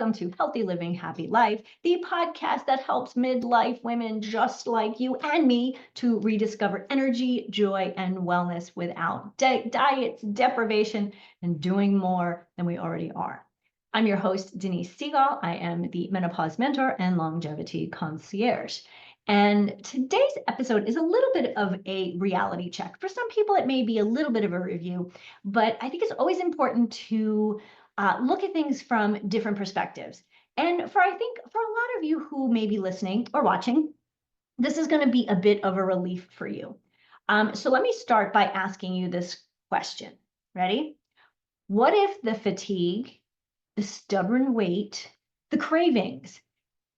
welcome to Healthy Living, Happy Life, the podcast that helps midlife women just like you and me to rediscover energy, joy, and wellness without diets, deprivation, and doing more than we already are. I'm your host, Denise Segal. I am the menopause mentor and longevity concierge. And today's episode is a little bit of a reality check. For some people, it may be a little bit of a review, but I think it's always important to look at things from different perspectives. And I think for a lot of you who may be listening or watching, this is going to be a bit of a relief for you. So let me start by asking you this question. Ready? What if the fatigue, the stubborn weight, the cravings,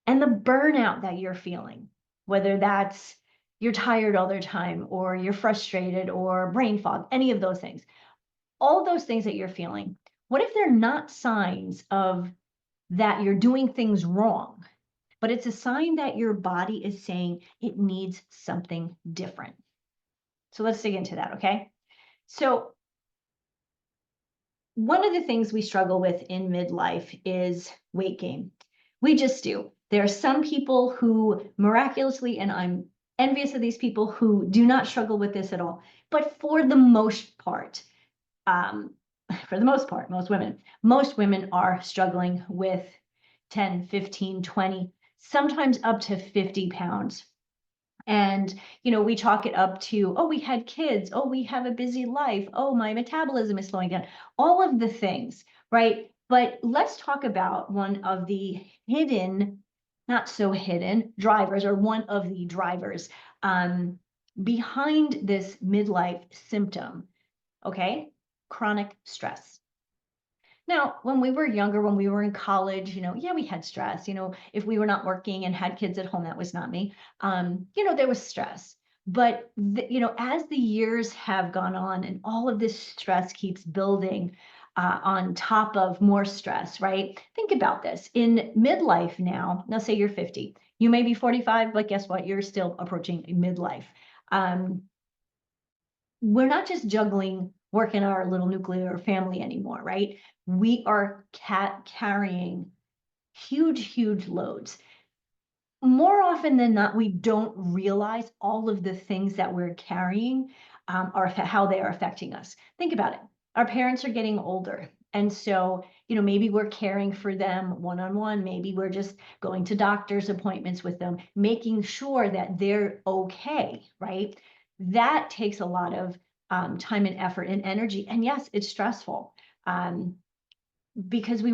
and the burnout that you're feeling, whether that's you're tired all the time or you're frustrated or brain fog, any of those things, all of those things that you're feeling, what if they're not signs of that you're doing things wrong, but it's a sign that your body is saying it needs something different? So let's dig into that, okay? So one of the things we struggle with in midlife is weight gain. We just do. There are some people who miraculously, and I'm envious of these people who do not struggle with this at all. But for the most part, most women are struggling with 10, 15, 20, sometimes up to 50 pounds. And, we chalk it up to, oh, we had kids. Oh, we have a busy life. Oh, my metabolism is slowing down. All of the things, right? But let's talk about one of the hidden, not so hidden drivers, or one of the drivers behind this midlife symptom, okay? Chronic stress. Now, when we were younger, when we were in college, we had stress. If we were not working and had kids at home, that was not me. There was stress. But, as the years have gone on and all of this stress keeps building on top of more stress, right? Think about this. In midlife now say you're 50, you may be 45, but guess what? You're still approaching midlife. We're not just juggling work in our little nuclear family anymore, right? We are carrying huge loads. More often than not, we don't realize all of the things that we're carrying are how they are affecting us. Think about it. Our parents are getting older. And so, maybe we're caring for them one-on-one. Maybe we're just going to doctor's appointments with them, making sure that they're okay, right? That takes a lot of time and effort and energy. And yes, it's stressful because we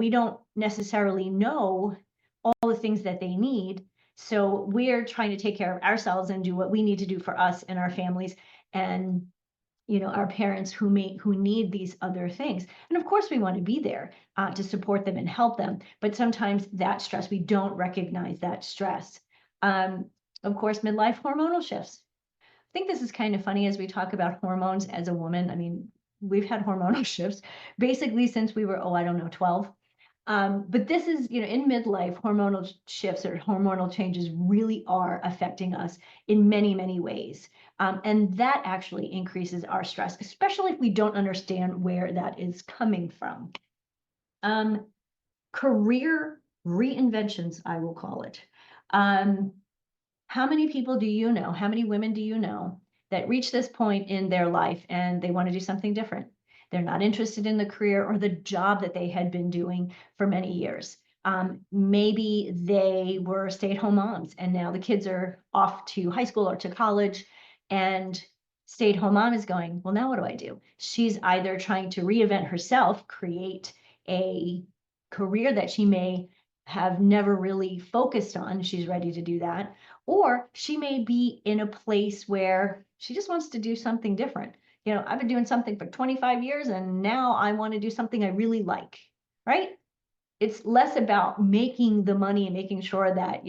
don't necessarily know all the things that they need. So we're trying to take care of ourselves and do what we need to do for us and our families and our parents who need these other things. And of course we want to be there to support them and help them. But sometimes that stress, we don't recognize that stress. Of course, midlife hormonal shifts. I think this is kind of funny as we talk about hormones as a woman. I mean, we've had hormonal shifts basically since we were, 12. But this is, in midlife, hormonal shifts or hormonal changes really are affecting us in many ways. And that actually increases our stress, especially if we don't understand where that is coming from. Career reinventions, I will call it. How many people do you know? How many women do you know that reach this point in their life and they want to do something different? They're not interested in the career or the job that they had been doing for many years. Maybe they were stay-at-home moms and now the kids are off to high school or to college, and stay-at-home mom is going, well, now what do I do? She's either trying to reinvent herself, create a career that she may have never really focused on. She's ready to do that. Or she may be in a place where she just wants to do something different. I've been doing something for 25 years and now I want to do something I really like, right? It's less about making the money and making sure that,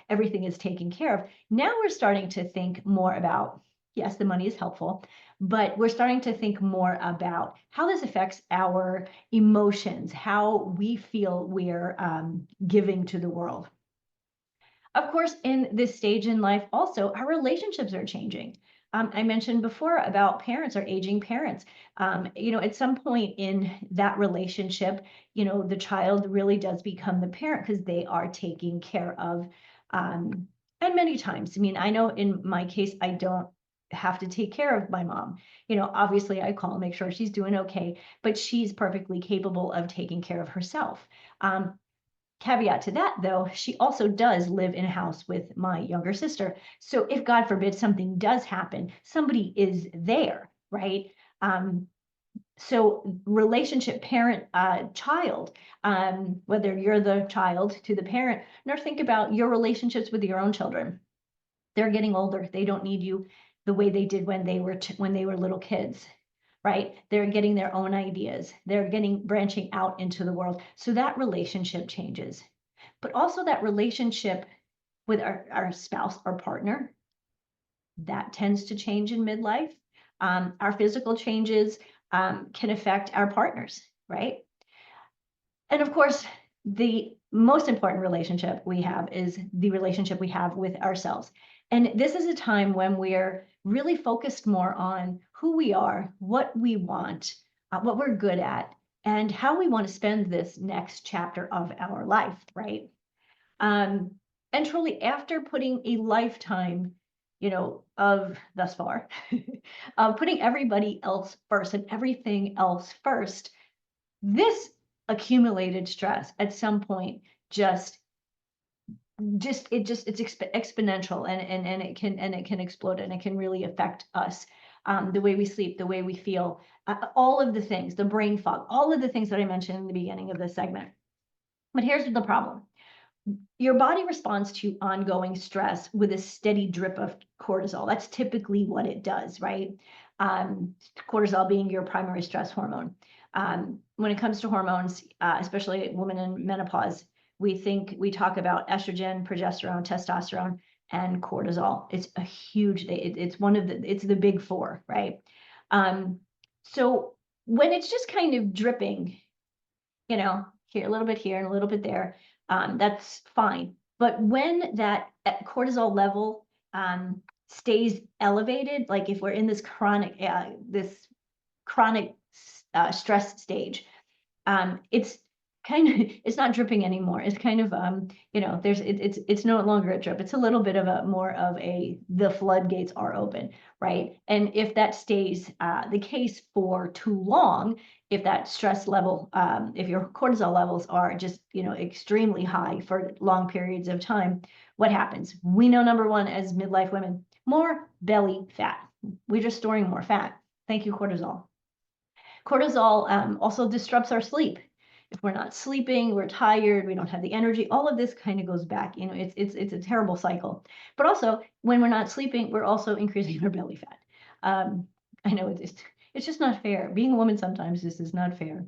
everything is taken care of. Now we're starting to think more about, yes, the money is helpful, but we're starting to think more about how this affects our emotions, how we feel we're giving to the world. Of course, in this stage in life, also, our relationships are changing. I mentioned before about parents or aging parents. At some point in that relationship, the child really does become the parent because they are taking care of. Um, and many times, I mean, I know in my case, I don't have to take care of my mom. Obviously I call, make sure she's doing okay, but she's perfectly capable of taking care of herself. Caveat to that, though, she also does live in a house with my younger sister. So if God forbid something does happen, somebody is there, right? So relationship parent child, whether you're the child to the parent, nor think about your relationships with your own children. They're getting older. They don't need you the way they did when they were little kids, right? They're getting their own ideas. They're branching out into the world. So that relationship changes. But also that relationship with our spouse or partner, that tends to change in midlife. Our physical changes can affect our partners, right? And of course, the most important relationship we have is the relationship we have with ourselves. And this is a time when we're really focused more on who we are, what we want, what we're good at, and how we want to spend this next chapter of our life, right? And truly, after putting a lifetime, of thus far, putting everybody else first and everything else first, this accumulated stress at some point it's exponential, and it can explode, and it can really affect us, the way we sleep, the way we feel, all of the things, the brain fog, all of the things that I mentioned in the beginning of this segment. But here's the problem. Your body responds to ongoing stress with a steady drip of cortisol. That's typically what it does, right? Cortisol being your primary stress hormone. When it comes to hormones, especially women in menopause, we talk about estrogen, progesterone, testosterone, and cortisol. It's a huge, it's the big four, right? So when it's just kind of dripping, here, a little bit here and a little bit there, that's fine. But when that cortisol level stays elevated, like if we're in this chronic stress stage, it's it's not dripping anymore. It's kind of it's no longer a drip. It's a little bit of the floodgates are open, right? And if that stays the case for too long, if that stress level, if your cortisol levels are just extremely high for long periods of time, what happens? We know, number one, as midlife women, more belly fat. We're just storing more fat. Thank you, cortisol. Cortisol also disrupts our sleep. If we're not sleeping, we're tired, we don't have the energy, all of this kind of goes back. It's a terrible cycle. But also, when we're not sleeping, we're also increasing our belly fat. I know it's just not fair. Being a woman, sometimes this is not fair.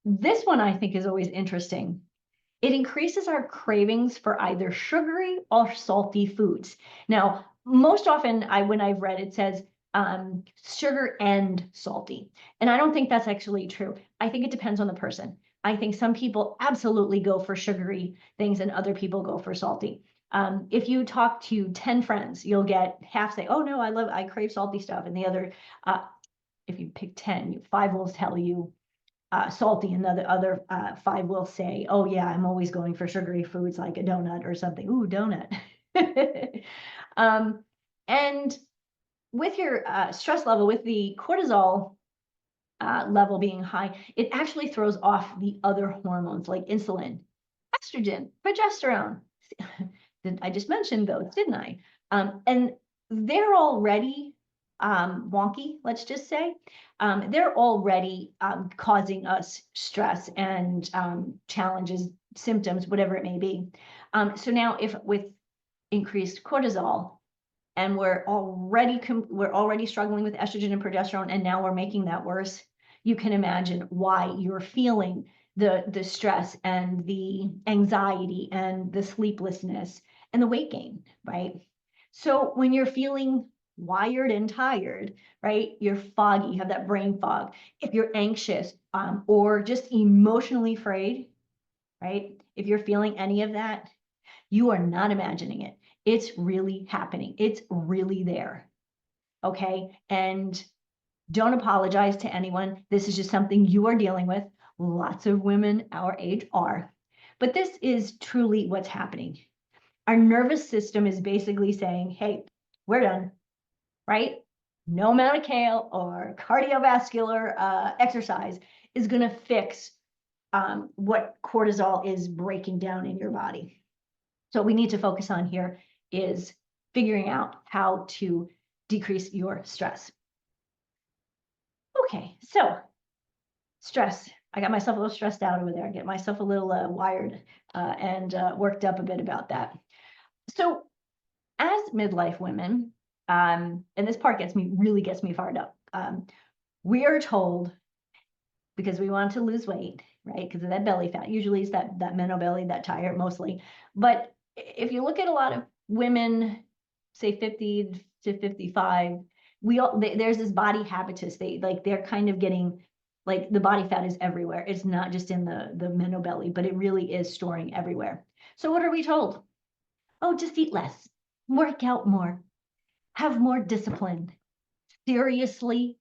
This one I think is always interesting. It increases our cravings for either sugary or salty foods. Now, most often when I've read, it says sugar and salty. And I don't think that's actually true. I think it depends on the person. I think some people absolutely go for sugary things and other people go for salty. If you talk to 10 friends, you'll get half say, oh no, I crave salty stuff. And the other, if you pick 10, 5 will tell you salty, and the other 5 will say, oh yeah, I'm always going for sugary foods like a donut or something. Ooh, donut. And with your stress level, with the cortisol level being high, it actually throws off the other hormones like insulin, estrogen, progesterone. I just mentioned those, didn't I? And they're already wonky, let's just say. They're already causing us stress and challenges, symptoms, whatever it may be. So now if with increased cortisol, and we're already struggling with estrogen and progesterone, and now we're making that worse, you can imagine why you're feeling the stress and the anxiety and the sleeplessness and the weight gain, right? So when you're feeling wired and tired, right, you're foggy, you have that brain fog. If you're anxious or just emotionally afraid, right, if you're feeling any of that, you are not imagining it. It's really happening. It's really there. okay? And don't apologize to anyone. This is just something you are dealing with. Lots of women our age are. But this is truly what's happening. Our nervous system is basically saying, hey, we're done, right? No amount of kale or cardiovascular exercise is going to fix what cortisol is breaking down in your body. So what we need to focus on here is figuring out how to decrease your stress. Okay, so stress. I got myself a little stressed out over there. Get myself a little wired and worked up a bit about that. So as midlife women, and this part really gets me fired up. We are told, because we want to lose weight, right? Because of that belly fat. Usually it's that mental belly, that tire mostly. But if you look at a lot of women, say 50 to 55, there's this body habitus. They're kind of getting, like, the body fat is everywhere. It's not just in the mental belly, but it really is storing everywhere. So what are we told? Oh, just eat less, work out more, have more discipline. Seriously?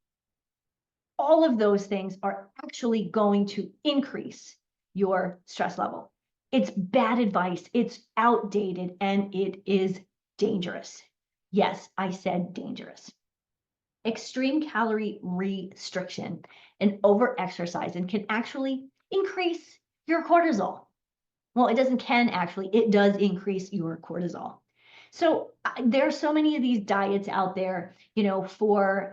All of those things are actually going to increase your stress level. It's bad advice, it's outdated, and it is dangerous. Yes, I said dangerous. Extreme calorie restriction and over-exercising can actually increase your cortisol. Well, it doesn't can actually, it does increase your cortisol. So there are so many of these diets out there, for,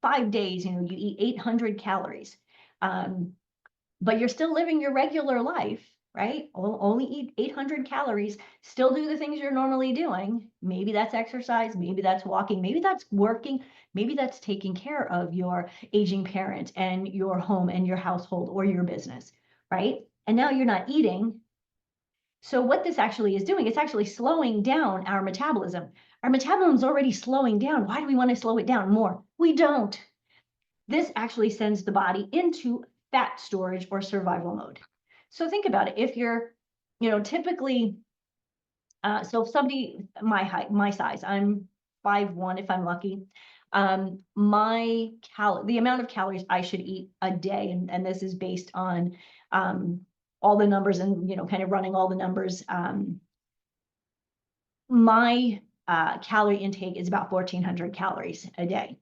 5 days, you eat 800 calories, but you're still living your regular life, right? Only eat 800 calories, still do the things you're normally doing. Maybe that's exercise, maybe that's walking, maybe that's working, maybe that's taking care of your aging parent and your home and your household or your business, right? And now you're not eating. So what this actually is doing, it's actually slowing down our metabolism. Our metabolism is already slowing down. Why do we want to slow it down more? We don't. This actually sends the body into fat storage or survival mode. So think about it. If you're, typically, so if somebody my height, my size, I'm 5'1" if I'm lucky. The amount of calories I should eat a day, and this is based on all the numbers and kind of running all the numbers. My calorie intake is about 1,400 calories a day.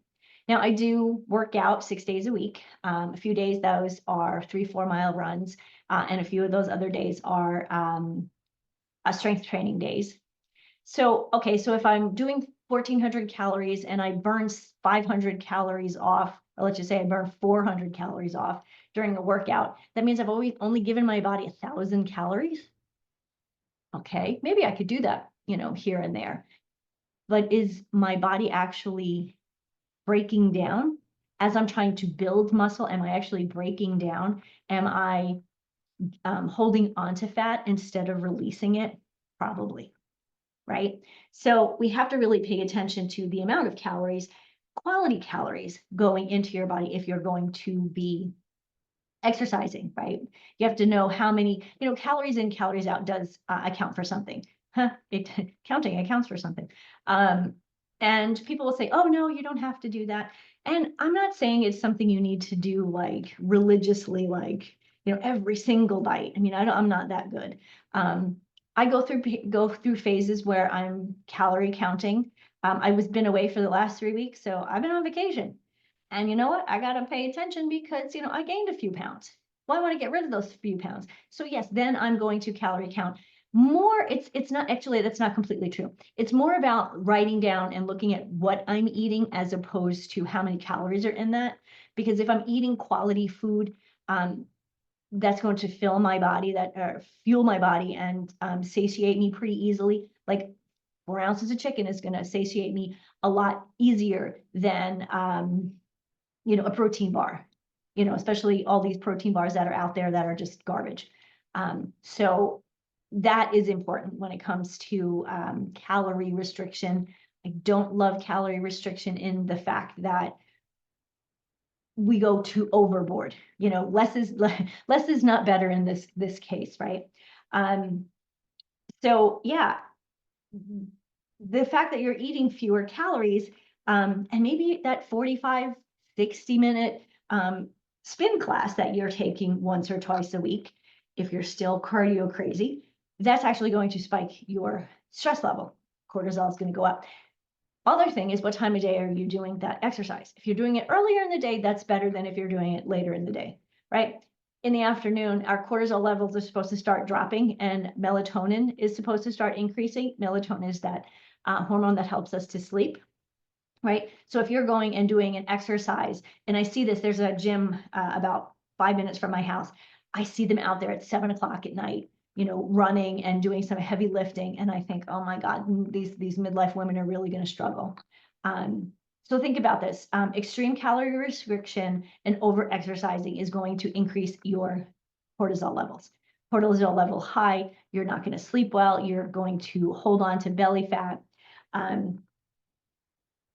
Now, I do work out 6 days a week. A few days, those are 3-4 mile runs, and a few of those other days are strength training days. So, okay, so if I'm doing 1,400 calories and I burn 500 calories off, or let's just say I burn 400 calories off during a workout, that means I've always only given my body 1,000 calories. Okay, maybe I could do that, here and there. But is my body actually breaking down as I'm trying to build muscle? Am I actually breaking down? Am I holding onto fat instead of releasing it? Probably, right? So we have to really pay attention to the amount of calories, quality calories going into your body if you're going to be exercising, right? You have to know how many, calories in, calories out does account for something. Counting accounts for something. And people will say, oh, no, you don't have to do that. And I'm not saying it's something you need to do like religiously, like, every single bite. I mean, I'm not that good. I go through phases where I'm calorie counting. I was been away for the last 3 weeks, so I've been on vacation. And you know what? I got to pay attention because, I gained a few pounds. Well, I want to get rid of those few pounds. So yes, then I'm going to calorie count more. It's not actually, that's not completely true. It's more about writing down and looking at what I'm eating as opposed to how many calories are in that. Because if I'm eating quality food, that's going to fill my body, fuel my body and satiate me pretty easily. Like 4 ounces of chicken is going to satiate me a lot easier than a protein bar, especially all these protein bars that are out there that are just garbage. So that is important when it comes to calorie restriction. I don't love calorie restriction in the fact that we go too overboard. Less is not better in this case, right? So yeah, the fact that you're eating fewer calories, and maybe that 45, 60-minute spin class that you're taking once or twice a week, if you're still cardio crazy, that's actually going to spike your stress level. Cortisol is going to go up. Other thing is, what time of day are you doing that exercise? If you're doing it earlier in the day, that's better than if you're doing it later in the day, right? In the afternoon, our cortisol levels are supposed to start dropping and melatonin is supposed to start increasing. Melatonin is that hormone that helps us to sleep, right? So if you're going and doing an exercise, and I see this, there's a gym about 5 minutes from my house. I see them out there at 7 o'clock at night, running and doing some heavy lifting. And I think, oh my God, these midlife women are really going to struggle. So think about this. Extreme calorie restriction and over exercising is going to increase your cortisol levels. Cortisol level high, you're not going to sleep well. You're going to hold on to belly fat,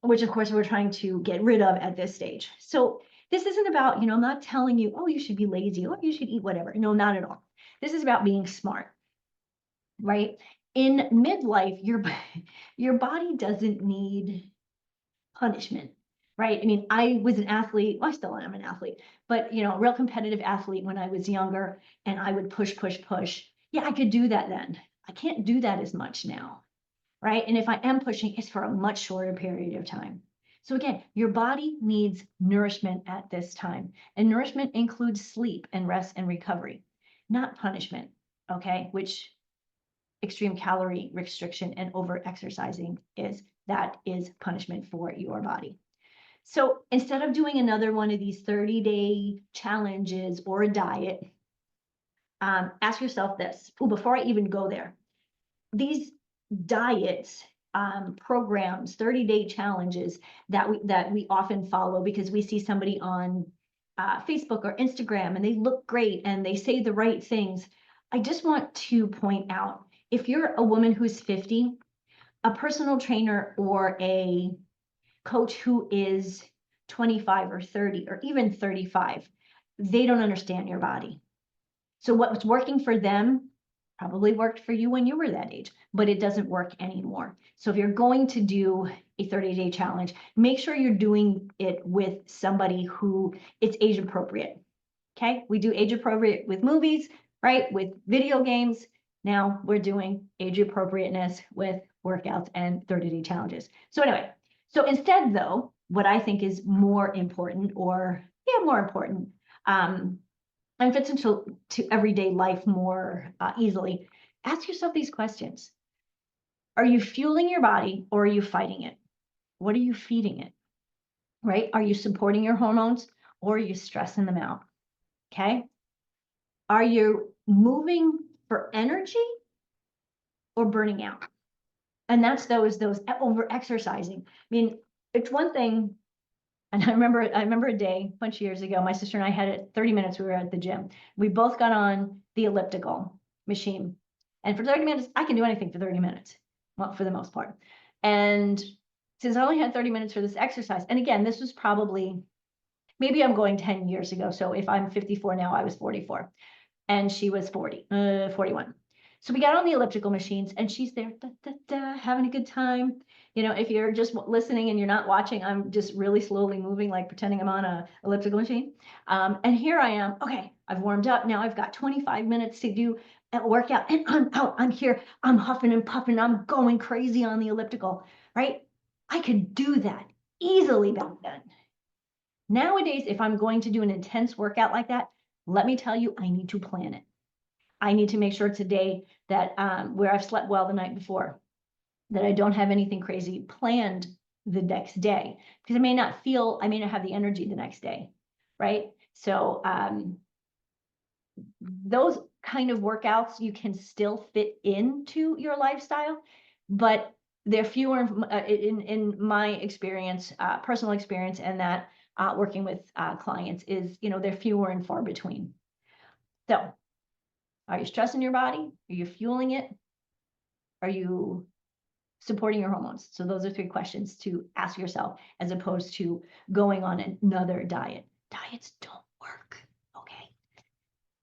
which of course we're trying to get rid of at this stage. So this isn't about, I'm not telling you, oh, you should be lazy, or you should eat whatever. No, not at all. This is about being smart, right? In midlife, your body doesn't need punishment, right? I mean, I was an athlete. Well, I still am an athlete, but a real competitive athlete when I was younger, and I would push, push, push. Yeah, I could do that then. I can't do that as much now, right? And if I am pushing, it's for a much shorter period of time. So again, your body needs nourishment at this time, and nourishment includes sleep and rest and recovery, not punishment, okay? Which extreme calorie restriction and over exercising that is punishment for your body. So instead of doing another one of these 30-day challenges or a diet, ask yourself this. Before I even go there, these diets, programs, 30-day challenges that we often follow because we see somebody on Facebook or Instagram and they look great and they say the right things. I just want to point out, if you're a woman who's 50, a personal trainer or a coach who is 25 or 30 or even 35, they don't understand your body. So what's working for them probably worked for you when you were that age, but it doesn't work anymore. So if you're going to do a 30-day challenge, make sure you're doing it with somebody who it's age appropriate. Okay, we do age appropriate with movies, right? With video games. Now we're doing age appropriateness with workouts and 30-day challenges. So anyway, so instead though, what I think is more important, and fits into everyday life more easily, ask yourself these questions. Are you fueling your body or are you fighting it? What are you feeding it, right? Are you supporting your hormones or are you stressing them out? Okay. Are you moving for energy or burning out? And that's those over exercising. I mean, it's one thing. And I remember a day a bunch of years ago, my sister and I had it 30 minutes. We were at the gym. We both got on the elliptical machine. And for 30 minutes, I can do anything for 30 minutes, well, for the most part. And since I only had 30 minutes for this exercise, and again, this was probably, maybe I'm going 10 years ago. So if I'm 54 now, I was 44 and she was 41. So we got on the elliptical machines and she's there having a good time. If you're just listening and you're not watching, I'm just really slowly moving, like pretending I'm on a elliptical machine. And here I am. Okay, I've warmed up. Now I've got 25 minutes to do a workout and I'm out. I'm here. I'm huffing and puffing. I'm going crazy on the elliptical, right? I could do that easily back then. Nowadays, if I'm going to do an intense workout like that, let me tell you, I need to plan it. I need to make sure today that where I've slept well the night before, that I don't have anything crazy planned the next day, because I may not have the energy the next day, right? So those kind of workouts you can still fit into your lifestyle, but they're fewer in my experience, personal experience, and that working with clients is, they're fewer and far between. So are you stressing your body? Are you fueling it? Are you supporting your hormones? So those are 3 questions to ask yourself, as opposed to going on another diet. Diets don't work, okay?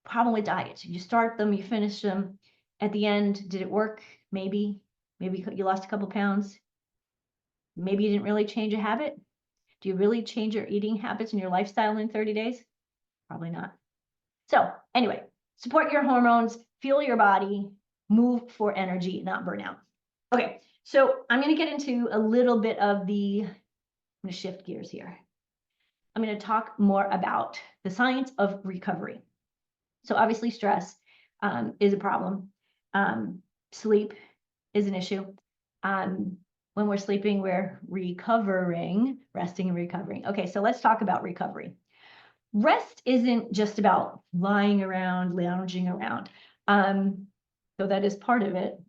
Problem with diets, you start them, you finish them. At the end, did it work? Maybe, Maybe you lost a couple pounds. Maybe you didn't really change a habit. Do you really change your eating habits and your lifestyle in 30 days? Probably not. So anyway, support your hormones, fuel your body, move for energy, not burnout. Okay, so I'm going to get into a little bit of I'm going to shift gears here. I'm going to talk more about the science of recovery. So obviously stress is a problem. Sleep is an issue. When we're sleeping, we're recovering, resting and recovering. Okay, so let's talk about recovery. Rest isn't just about lying around, lounging around. So that is part of it,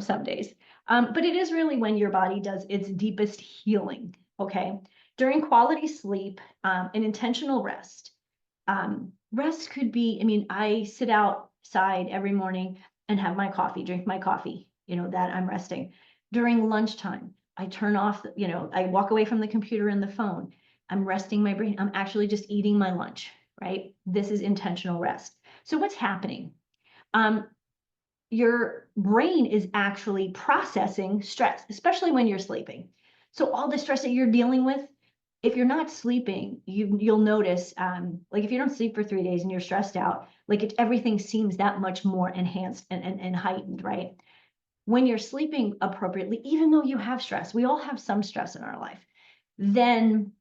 some days. But it is really when your body does its deepest healing, okay? During quality sleep and intentional rest, rest could be, I sit outside every morning and have my coffee, drink my coffee, that I'm resting. During lunchtime, I turn off, I walk away from the computer and the phone. I'm resting my brain. I'm actually just eating my lunch, right? This is intentional rest. So what's happening? Your brain is actually processing stress, especially when you're sleeping. So all the stress that you're dealing with, if you're not sleeping, you'll notice, like if you don't sleep for 3 days and you're stressed out, like everything seems that much more enhanced and heightened, right? When you're sleeping appropriately, even though you have stress, we all have some stress in our life, then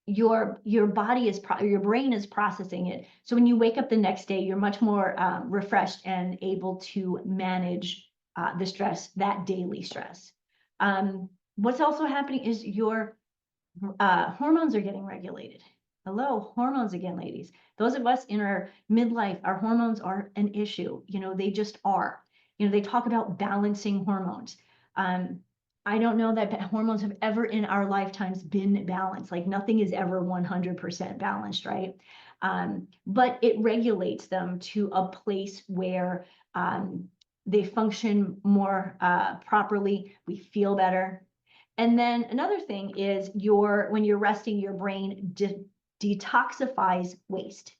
your body is your brain is processing it. So when you wake up the next day, you're much more refreshed and able to manage the stress, that daily stress. What's also happening is your hormones are getting regulated. Hello, hormones again, ladies. Those of us in our midlife, our hormones are an issue. They just are. They talk about balancing hormones. I don't know that hormones have ever in our lifetimes been balanced. Like nothing is ever 100% balanced, right? But it regulates them to a place where they function more properly. We feel better. And then another thing is when you're resting, your brain detoxifies waste.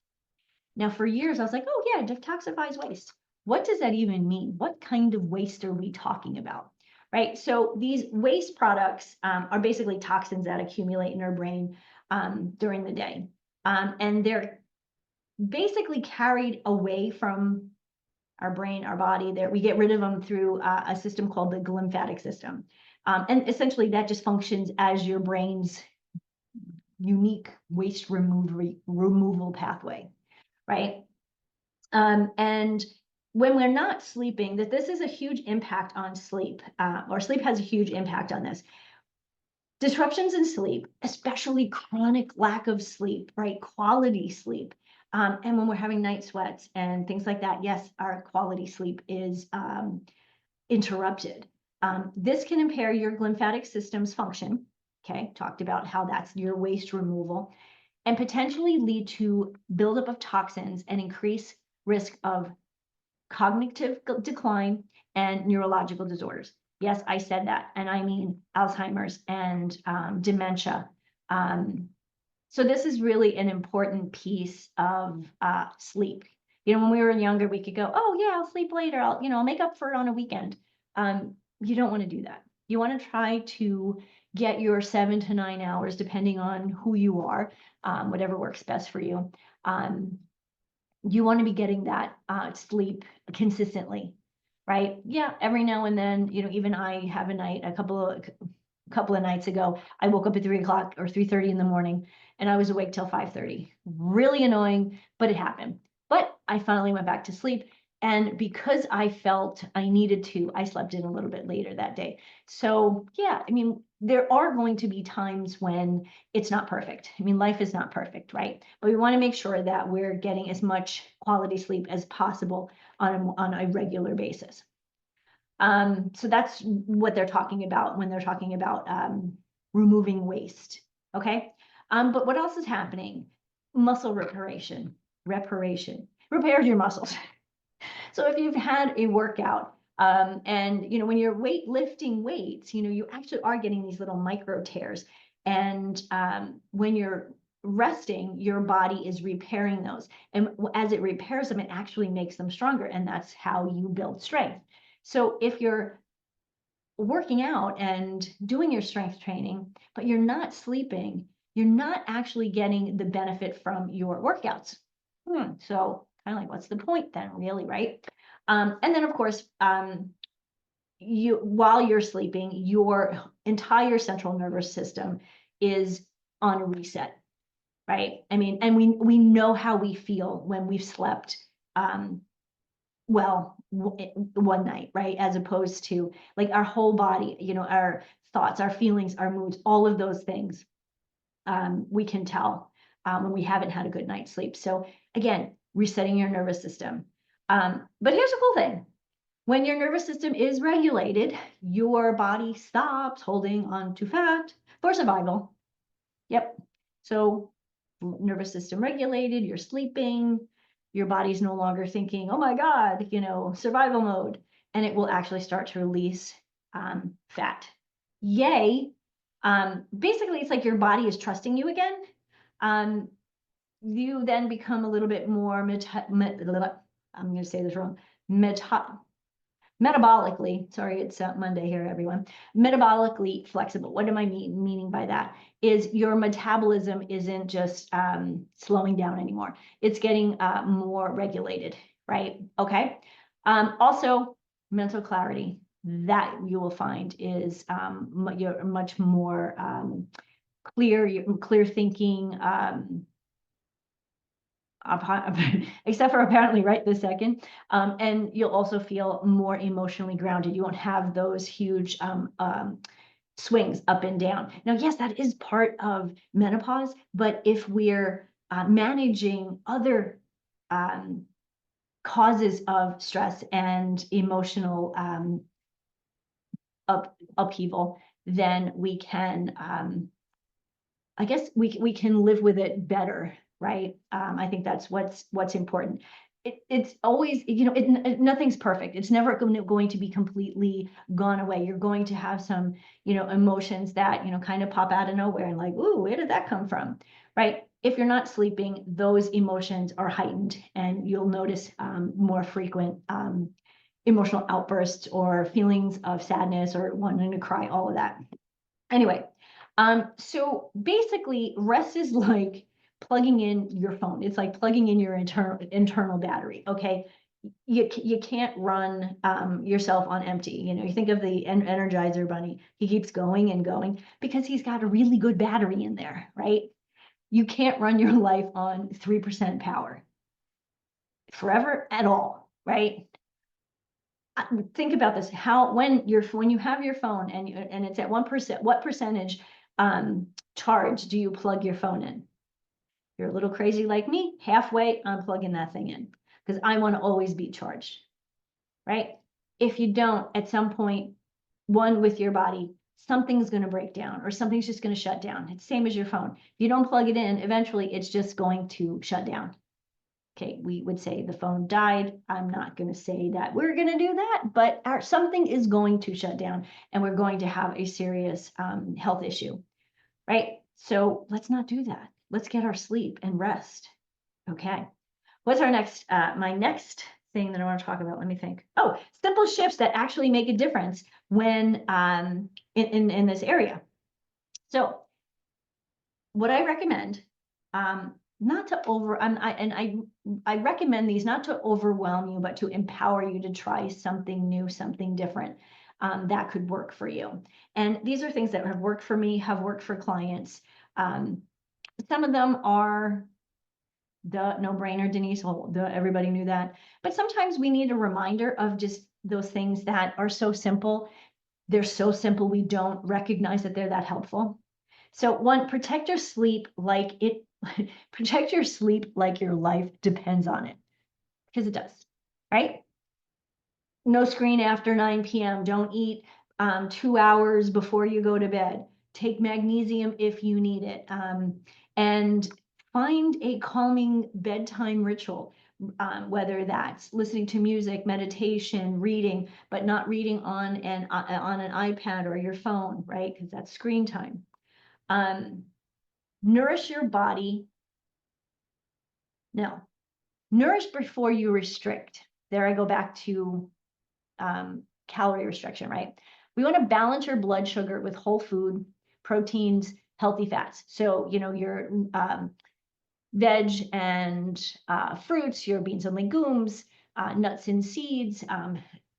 Now, for years, I was like, oh yeah, detoxifies waste. What does that even mean? What kind of waste are we talking about? Right? So these waste products are basically toxins that accumulate in our brain during the day. And they're basically carried away from our brain, our body. We get rid of them through a system called the glymphatic system. And essentially that just functions as your brain's unique waste removal pathway, right? And when we're not sleeping, that this is a huge impact on sleep, or sleep has a huge impact on this. Disruptions in sleep, especially chronic lack of sleep, right? Quality sleep. And when we're having night sweats and things like that, yes, our quality sleep is interrupted. This can impair your glymphatic system's function. Okay, talked about how that's your waste removal, and potentially lead to buildup of toxins and increase risk of cognitive decline and neurological disorders. Yes, I said that, and I mean Alzheimer's and dementia. So this is really an important piece of sleep. When we were younger, we could go, oh yeah, I'll sleep later. I'll make up for it on a weekend. You don't want to do that. You want to try to get your 7 to 9 hours, depending on who you are, whatever works best for you. You want to be getting that sleep consistently, right? Yeah, every now and then, even I have a night, a couple of nights ago, I woke up at 3 o'clock or 3:30 in the morning, and I was awake till 5:30. Really annoying, but it happened. But I finally went back to sleep. And because I felt I needed to, I slept in a little bit later that day. So yeah, there are going to be times when it's not perfect. Life is not perfect, right? But we want to make sure that we're getting as much quality sleep as possible on a regular basis. So that's what they're talking about when they're talking about removing waste, okay? But what else is happening? Muscle reparation. Repairs your muscles. So if you've had a workout, and when you're lifting weights, you actually are getting these little micro tears. And when you're resting, your body is repairing those. And as it repairs them, it actually makes them stronger. And that's how you build strength. So if you're working out and doing your strength training, but you're not sleeping, you're not actually getting the benefit from your workouts. So kind of like, what's the point then, really, right? And then, of course, while you're sleeping, your entire central nervous system is on a reset, right? I mean, and we know how we feel when we've slept well one night, right? As opposed to like our whole body, our thoughts, our feelings, our moods, all of those things, we can tell when we haven't had a good night's sleep. So again, resetting your nervous system. But here's the cool thing. When your nervous system is regulated, your body stops holding on to fat for survival. Yep. So nervous system regulated, you're sleeping, your body's no longer thinking, oh my God, survival mode, and it will actually start to release fat. Yay. Basically, it's like your body is trusting you again. You then become a little bit more, I'm going to say this wrong, metabolically, sorry, it's Monday here, everyone, metabolically flexible. What am I meaning by that? Is your metabolism isn't just slowing down anymore. It's getting more regulated, right? Okay. Also, mental clarity, that you will find is you're much more clear thinking, except for apparently right this second. And you'll also feel more emotionally grounded. You won't have those huge swings up and down. Now, yes, that is part of menopause, but if we're managing other causes of stress and emotional upheaval, then we can, I guess we can live with it better, right? I think that's what's important. It's always, nothing's perfect. It's never going to be completely gone away. You're going to have some, emotions that, kind of pop out of nowhere and like, ooh, where did that come from, right? If you're not sleeping, those emotions are heightened and you'll notice more frequent emotional outbursts or feelings of sadness or wanting to cry, all of that. Anyway, so basically rest is like plugging in your phone. It's like plugging in your internal battery. Okay. You can't run yourself on empty. You think of the Energizer Bunny. He keeps going and going because he's got a really good battery in there, right? You can't run your life on 3% power forever at all, right? Think about this. When you have your phone and it's at 1%, what percentage charge do you plug your phone in? You're a little crazy like me, halfway, I'm plugging that thing in because I want to always be charged, right? If you don't, at some point, one with your body, something's going to break down or something's just going to shut down. It's the same as your phone. If you don't plug it in, eventually it's just going to shut down. Okay, we would say the phone died. I'm not going to say that we're going to do that, but something is going to shut down and we're going to have a serious health issue, right? So let's not do that. Let's get our sleep and rest. Okay. What's our next, my next thing that I want to talk about? Let me think. Oh, simple shifts that actually make a difference when in this area. So what I recommend, not to I recommend these not to overwhelm you, but to empower you to try something new, something different that could work for you. And these are things that have worked for me, have worked for clients. Some of them are the no-brainer, Denise. Well, everybody knew that. But sometimes we need a reminder of just those things that are so simple. They're so simple we don't recognize that they're that helpful. So one, protect your sleep like protect your sleep like your life depends on it, because it does, right? No screen after 9 p.m. Don't eat 2 hours before you go to bed. Take magnesium if you need it. And find a calming bedtime ritual, whether that's listening to music, meditation, reading, but not reading on an iPad or your phone, right? Because that's screen time. Nourish your body. No, nourish before you restrict. There I go back to calorie restriction, right? We want to balance your blood sugar with whole food, proteins, healthy fats. So, your veg and fruits, your beans and legumes, nuts and seeds,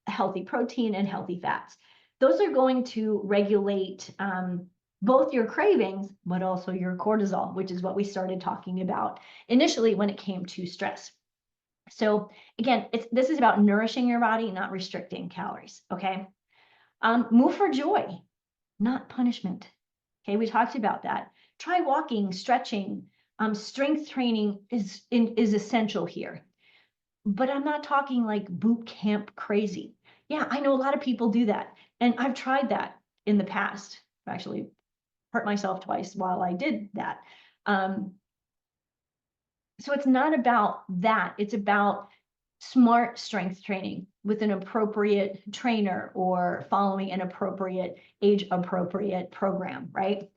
healthy protein and healthy fats. Those are going to regulate both your cravings, but also your cortisol, which is what we started talking about initially when it came to stress. So again, this is about nourishing your body, not restricting calories, okay? Move for joy, not punishment. Okay, we talked about that. Try walking, stretching, strength training is essential here. But I'm not talking like boot camp crazy. Yeah, I know a lot of people do that. And I've tried that in the past. I've actually hurt myself twice while I did that. So it's not about that. It's about smart strength training with an appropriate trainer or following an appropriate age-appropriate program, right?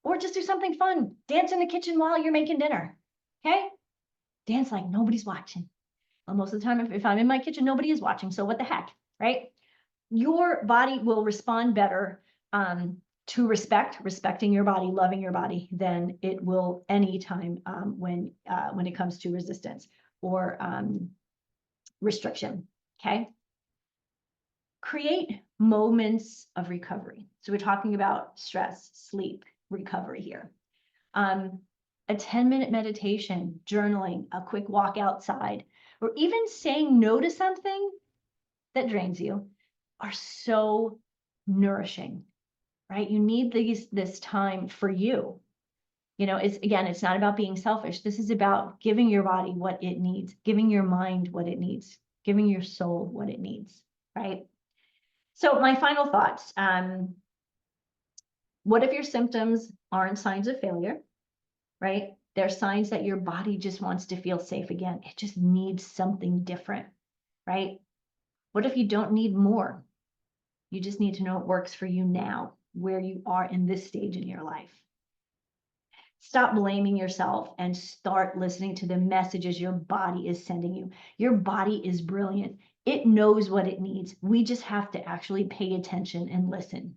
Or just do something fun. Dance in the kitchen while you're making dinner, okay? Dance like nobody's watching. Well, most of the time, if I'm in my kitchen, nobody is watching, so what the heck, right? Your body will respond better to respecting your body, loving your body, than it will anytime when it comes to resistance or restriction, okay? Create moments of recovery. So we're talking about stress, sleep, recovery here. A 10-minute meditation, journaling, a quick walk outside, or even saying no to something that drains you are so nourishing, right? You need this time for you. It's not about being selfish. This is about giving your body what it needs, giving your mind what it needs, giving your soul what it needs, right? So my final thoughts, what if your symptoms aren't signs of failure, right? They're signs that your body just wants to feel safe again. It just needs something different, right? What if you don't need more? You just need to know it works for you now, where you are in this stage in your life. Stop blaming yourself and start listening to the messages your body is sending you. Your body is brilliant. It knows what it needs. We just have to actually pay attention and listen.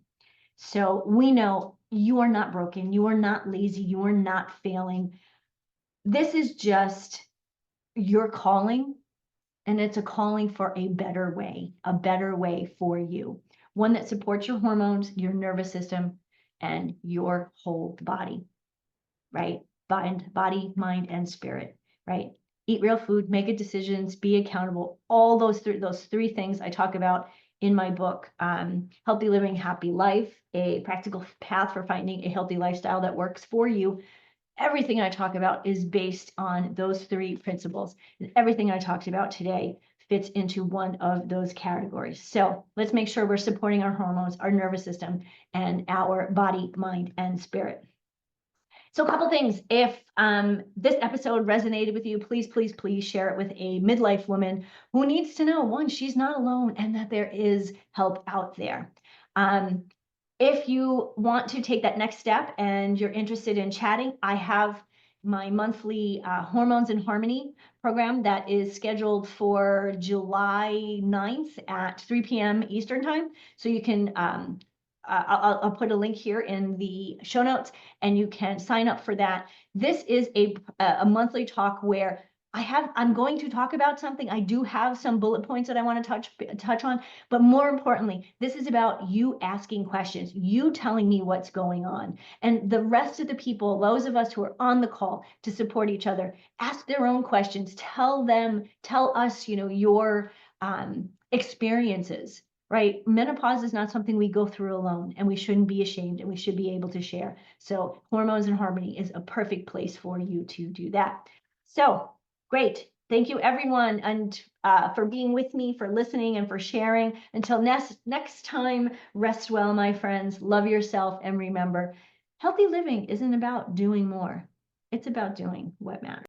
So we know you are not broken. You are not lazy. You are not failing. This is just your calling, and it's a calling for a better way for you. One that supports your hormones, your nervous system, and your whole body. Right? Body, mind, and spirit, right? Eat real food, make good decisions, be accountable. All those three things I talk about in my book, Healthy Living, Happy Life, a practical path for finding a healthy lifestyle that works for you. Everything I talk about is based on those three principles. And everything I talked about today fits into one of those categories. So let's make sure we're supporting our hormones, our nervous system, and our body, mind, and spirit. So a couple things. If this episode resonated with you, please, please, please share it with a midlife woman who needs to know, one, she's not alone and that there is help out there. If you want to take that next step and you're interested in chatting, I have my monthly Hormones in Harmony program that is scheduled for July 9th at 3 p.m. Eastern time. So you can I'll put a link here in the show notes and you can sign up for that. This is a monthly talk where I'm going to talk about something. I do have some bullet points that I want to touch on, but more importantly, this is about you asking questions, you telling me what's going on, and the rest of the people, those of us who are on the call to support each other, ask their own questions. Tell us, your experiences. Right? Menopause is not something we go through alone, and we shouldn't be ashamed, and we should be able to share. So Hormones in Harmony is a perfect place for you to do that. So great. Thank you, everyone, and for being with me, for listening, and for sharing. Until next time, rest well, my friends. Love yourself, and remember, healthy living isn't about doing more. It's about doing what matters.